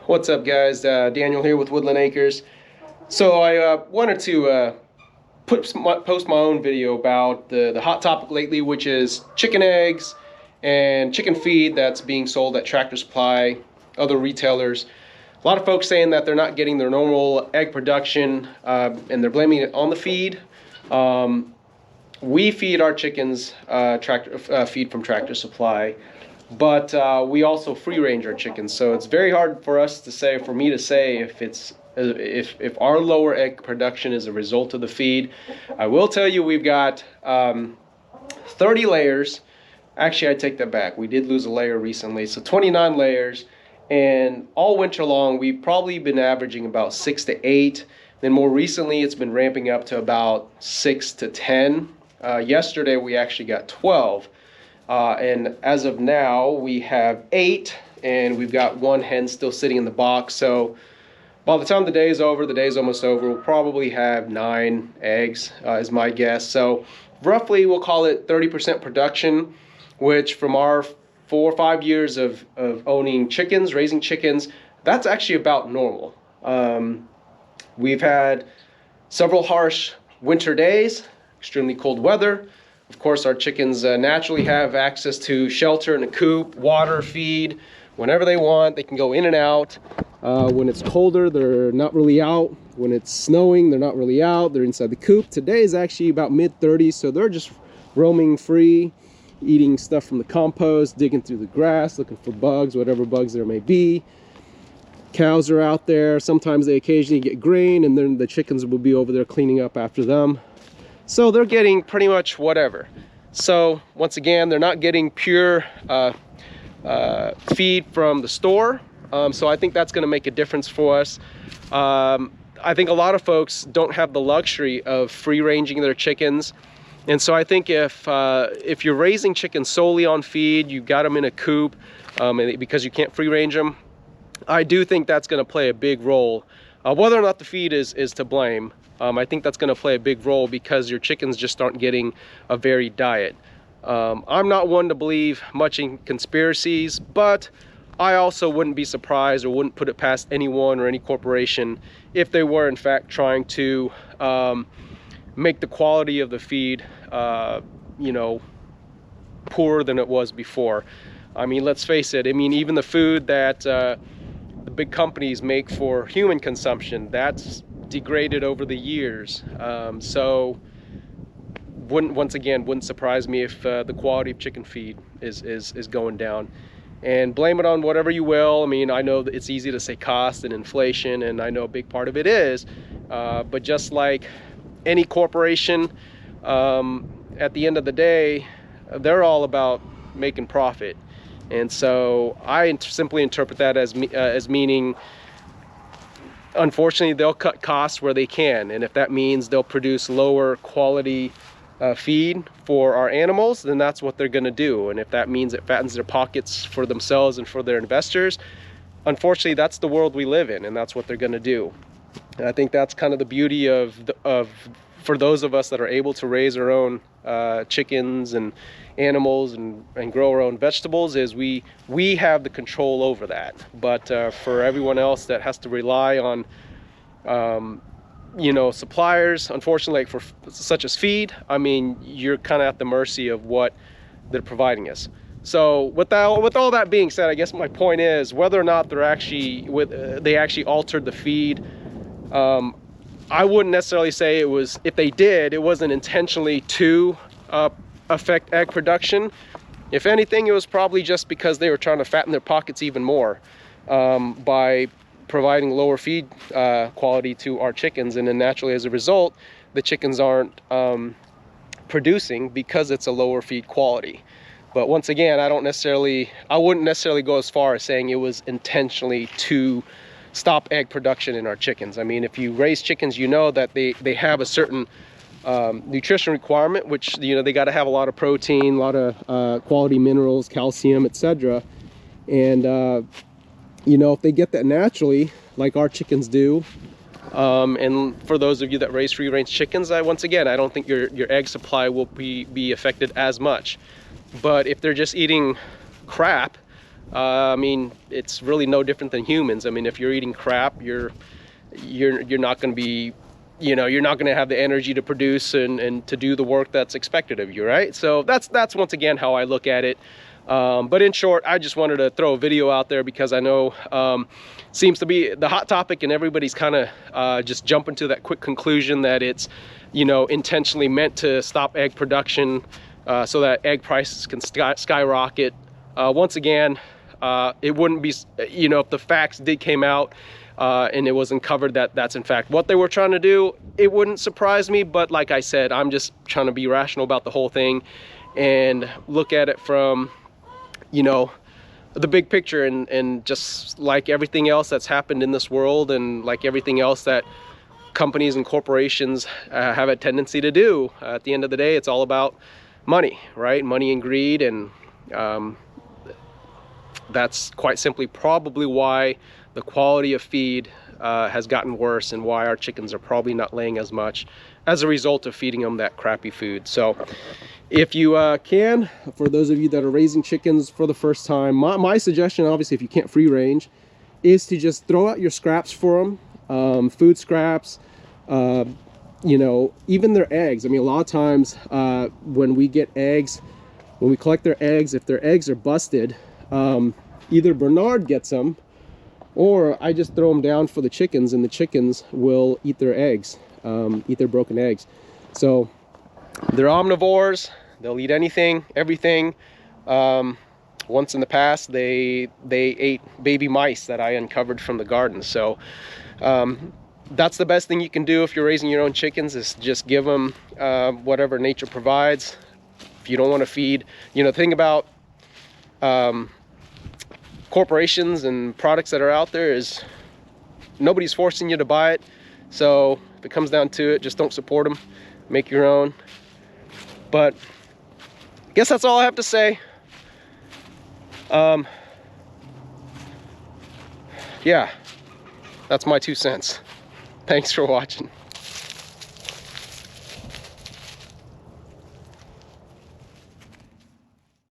What's up, guys? Daniel here with Woodland Acres. So I wanted to post my own video about the hot topic lately, which is chicken eggs and chicken feed that's being sold at Tractor Supply, other retailers. A lot of folks saying that they're not getting their normal egg production, and they're blaming it on the feed. We feed our chickens feed from Tractor Supply, but we also free range our chickens. So it's very hard for me to say if our lower egg production is a result of the feed. I will tell you we've got 30 layers. Actually, I take that back. We did lose a layer recently, so 29 layers. And all winter long, we've probably been averaging about 6 to 8. Then more recently, it's been ramping up to about 6 to 10. Yesterday, we actually got 12. And as of now, we have 8, and we've got 1 hen still sitting in the box. So by the time the day is over, the day is almost over, we'll probably have 9 eggs, is my guess. So roughly, we'll call it 30% production, which from our 4 or 5 years of owning chickens, raising chickens, that's actually about normal. We've had several harsh winter days, extremely cold weather. Of course, our chickens naturally have access to shelter in a coop, water, feed, whenever they want. They can go in and out. When it's colder, they're not really out. When it's snowing, they're not really out. They're inside the coop. Today is actually about mid-30s, so they're just roaming free, eating stuff from the compost, digging through the grass, looking for bugs, whatever bugs there may be. Cows are out there. Sometimes they occasionally get grain, and then the chickens will be over there cleaning up after them. So they're getting pretty much whatever. So once again, they're not getting pure feed from the store. So I think that's going to make a difference for us. I think a lot of folks don't have the luxury of free ranging their chickens. And so I think if you're raising chickens solely on feed, you've got them in a coop because you can't free range them, I do think that's going to play a big role. Whether or not the feed is to blame, I think that's going to play a big role because your chickens just aren't getting a varied diet. I'm not one to believe much in conspiracies, but I also wouldn't be surprised or wouldn't put it past anyone or any corporation if they were in fact trying to make the quality of the feed, poorer than it was before. I mean, let's face it. I mean, even the food that the big companies make for human consumption, that's degraded over the years. So wouldn't surprise me if the quality of chicken feed is going down. And blame it on whatever you will. I mean, I know that it's easy to say cost and inflation, and I know a big part of it is, but just like any corporation, at the end of the day, they're all about making profit. And so I simply interpret that as meaning, unfortunately, they'll cut costs where they can. And if that means they'll produce lower quality feed for our animals, then that's what they're going to do. And if that means it fattens their pockets for themselves and for their investors, unfortunately, that's the world we live in, and that's what they're going to do. And I think that's kind of the beauty for those of us that are able to raise our own chickens and animals and grow our own vegetables, is we have the control over that. But for everyone else that has to rely on suppliers, unfortunately, like such as feed, I mean, you're kind of at the mercy of what they're providing us. So with all that being said, I guess my point is, whether or not they actually altered the feed, I wouldn't necessarily say it was, if they did, it wasn't intentionally to affect egg production. If anything, it was probably just because they were trying to fatten their pockets even more by providing lower feed quality to our chickens, and then naturally as a result, the chickens aren't producing because it's a lower feed quality. But once again, I wouldn't necessarily go as far as saying it was intentionally to stop egg production in our chickens. I mean, if you raise chickens, you know that they have a certain nutrition requirement, which they got to have a lot of protein, a lot of quality minerals, calcium, etc. And if they get that naturally, like our chickens do, and for those of you that raise free range chickens, once again, I don't think your egg supply will be affected as much. But if they're just eating crap, I mean, it's really no different than humans. I mean, if you're eating crap, you're not going to be, you know, you're not going to have the energy to produce and to do the work that's expected of you, right? So that's once again how I look at it. But in short, I just wanted to throw a video out there because I know seems to be the hot topic, and everybody's kind of just jumping to that quick conclusion that it's, you know, intentionally meant to stop egg production so that egg prices can skyrocket. Once again, it wouldn't be, you know, if the facts did came out and it was uncovered that that's in fact what they were trying to do, it wouldn't surprise me. But like I said, I'm just trying to be rational about the whole thing and look at it from, you know, the big picture, and just like everything else that's happened in this world, and like everything else that companies and corporations have a tendency to do, at the end of the day, it's all about money, right? Money and greed. And that's quite simply probably why the quality of feed has gotten worse, and why our chickens are probably not laying as much as a result of feeding them that crappy food. So if you can, for those of you that are raising chickens for the first time, my suggestion, obviously if you can't free range, is to just throw out your scraps for them, food scraps, you know, even their eggs. I mean, a lot of times when we get eggs, when we collect their eggs, if their eggs are busted, either Bernard gets them, or I just throw them down for the chickens, and the chickens will eat their eggs, eat their broken eggs. So they're omnivores. They'll eat anything, everything. Once in the past, they ate baby mice that I uncovered from the garden. So that's the best thing you can do if you're raising your own chickens, is just give them whatever nature provides. If you don't want to feed, you know, the thing about corporations and products that are out there is nobody's forcing you to buy it. So if it comes down to it, just don't support them, make your own. But I guess that's all I have to say. Yeah, that's my 2 cents. Thanks for watching.